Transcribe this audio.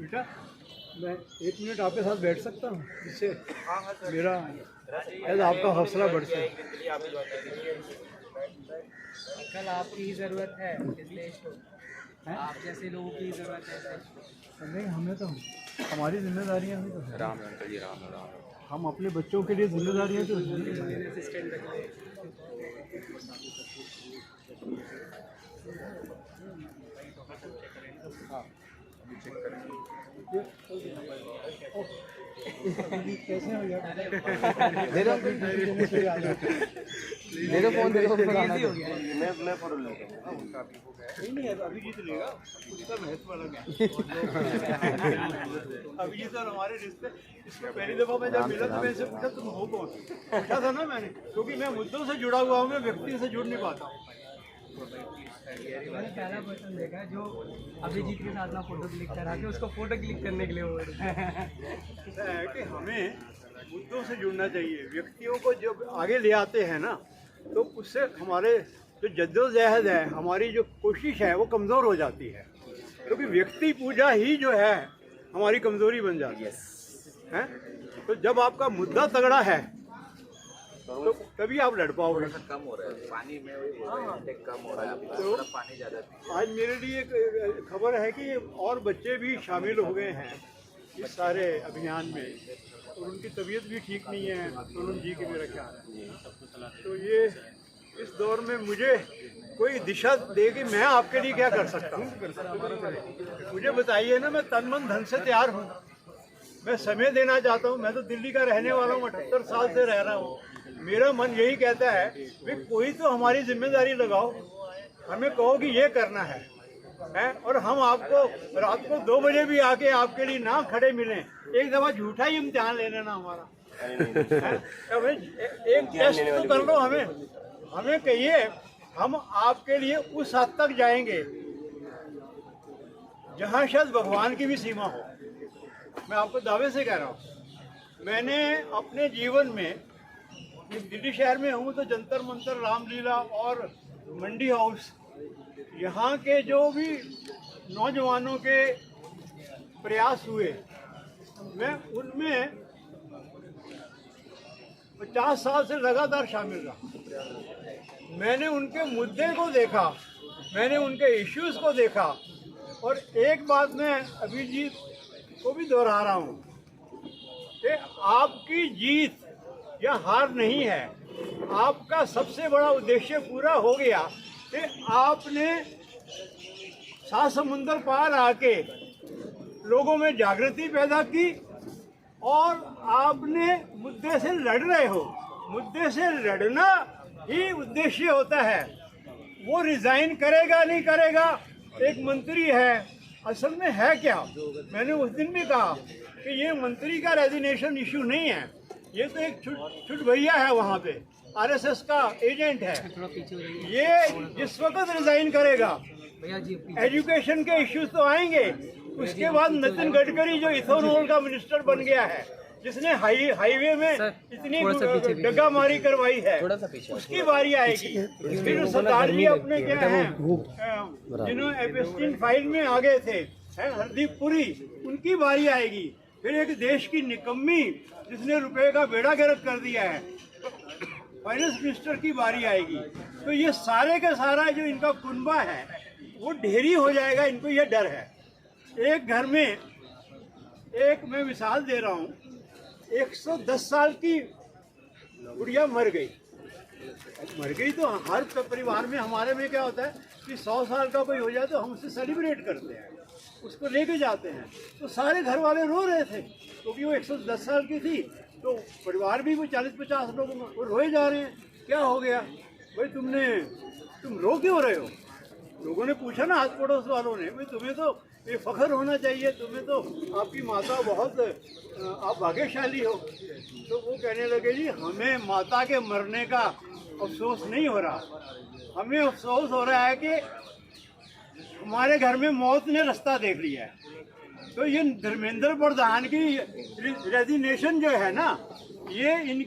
बेटा मैं 1 मिनट आपके साथ बैठ सकता हूँ, जिससे मेरा आपका हौसला बढ़ सके। कल आपकी ही ज़रूरत है इस देश को, आप जैसे लोगों की ज़रूरत है इस देश को। नहीं, हमें तो हमारी जिम्मेदारियाँ भी तो हैं। राम अंकल जी, राम राम। हम अपने बच्चों के लिए जिम्मेदारियाँ तो हैं। असिस्टेंट रख लें। कैसे हो गया? दे दो फोन, दे दो फोन। इजी हो गया है। मैं फोटो लेता हूँ। नहीं अभी जीत लेगा, उसका महत्व अलग है। अभिजीत और हमारे रिश्ते, इसको पहली दफा मैं जब मिला तो मैं इनसे पूछा तुम हो कौन? पूछा था ना मैंने, क्योंकि मैं मुद्दों से जुड़ा हुआ हूँ, मैं व्यक्ति से जुड़ नहीं पाता। मैंने पहला पर्सन देखा है जो अभिजीत के साथ ना फोटो क्लिक करा के उसको फोटो क्लिक करने के लिए वो ऐसा है कि हमें मुद्दों से जुड़ना चाहिए। व्यक्तियों को जब आगे ले आते हैं ना, तो उससे हमारे जो जद्दोजहद है, हमारी जो कोशिश है, वो कमज़ोर हो जाती है। क्योंकि व्यक्ति पूजा ही जो है हमारी कमज़ोरी बन जाती है। तो जब आपका मुद्दा तगड़ा है तो तभी आप लड़ पाओगे। कम हो रहा है पानी में, कम हो रहा है, तो पानी ज़्यादा। आज मेरे लिए एक खबर है कि और बच्चे भी शामिल हो गए हैं इस सारे अभियान में, और उनकी तबीयत भी ठीक नहीं है, सोनम जी की मेरा ख्याल है। तो ये इस दौर में मुझे कोई दिशा दे कि मैं आपके लिए क्या कर सकता हूँ, मुझे बताइए ना। मैं तन मन धन से तैयार हूँ, मैं समय देना चाहता हूँ। मैं तो दिल्ली का रहने वाला हूँ, 78 साल से रह रहा हूँ। मेरा मन यही कहता है कि कोई तो हमारी जिम्मेदारी लगाओ, हमें कहो कि ये करना है, और हम आपको रात को 2 बजे भी आके आपके लिए ना खड़े मिलें। एक दफ़ा झूठा ही इम्तिहान ले लेना हमारा, एक टेस्ट तो कर लो। हमें कहिए, हम आपके लिए उस हद तक जाएंगे जहाँ शायद भगवान की भी सीमा हो। मैं आपको दावे से कह रहा हूँ, मैंने अपने जीवन में, दिल्ली शहर में हूँ तो जंतर मंतर, रामलीला और मंडी हाउस, यहाँ के जो भी नौजवानों के प्रयास हुए, मैं उनमें 50 साल से लगातार शामिल रहा। मैंने उनके मुद्दे को देखा, मैंने उनके इश्यूज को देखा, और एक बात मैं अभिजीत को भी दोहरा रहा हूँ कि आपकी जीत या हार नहीं है, आपका सबसे बड़ा उद्देश्य पूरा हो गया कि आपने 7 समुंदर पार आके लोगों में जागृति पैदा की, और आपने मुद्दे से लड़ रहे हो। मुद्दे से लड़ना ही उद्देश्य होता है। वो रिजाइन करेगा नहीं करेगा, एक मंत्री है, असल में है क्या? मैंने उस दिन भी कहा कि ये मंत्री का रेजिग्नेशन इशू नहीं है, ये तो एक छुट भैया है वहाँ पे, आरएसएस का एजेंट है। ये जिस वक्त रिजाइन करेगा, एजुकेशन के इश्यूज तो आएंगे। उसके बाद नितिन गडकरी जो इथेनॉल का मिनिस्टर बन गया है, जिसने हाईवे में इतनी डग्गामारी करवाई है, उसकी बारी आएगी। फिर सरदार जी अपने क्या है, जिन्होंने एपस्टीन फाइल में आ गए थे, हरदीप पुरी, उनकी बारी आएगी। फिर एक देश की निकम्मी जिसने रुपए का बेड़ा गर्क कर दिया है, फाइनेंस मिनिस्टर की बारी आएगी। तो ये सारे का सारा जो इनका कुनबा है वो ढेरी हो जाएगा, इनको ये डर है। एक घर में, एक मैं मिसाल दे रहा हूँ, 110 साल की गुड़िया मर गई तो हर परिवार में, हमारे में क्या होता है कि 100 साल का कोई हो जाए तो हम उसे सेलिब्रेट करते हैं, उसको लेके जाते हैं। तो सारे घर वाले रो रहे थे क्योंकि वो 110 साल की थी, तो परिवार भी वो 40-50 लोगों को वो रोए जा रहे हैं। क्या हो गया भाई, तुम रो क्यों रहे हो? लोगों ने पूछा ना, आस पड़ोस वालों ने, भाई तुम्हें तो ये फख्र होना चाहिए, तुम्हें तो आपकी माता बहुत, आप भाग्यशाली हो। तो वो कहने लगे, जी हमें माता के मरने का अफसोस नहीं हो रहा, हमें अफसोस हो रहा है कि हमारे घर में मौत ने रास्ता देख लिया है। तो ये धर्मेंद्र प्रधान की रेजिग्नेशन जो है ना, ये इन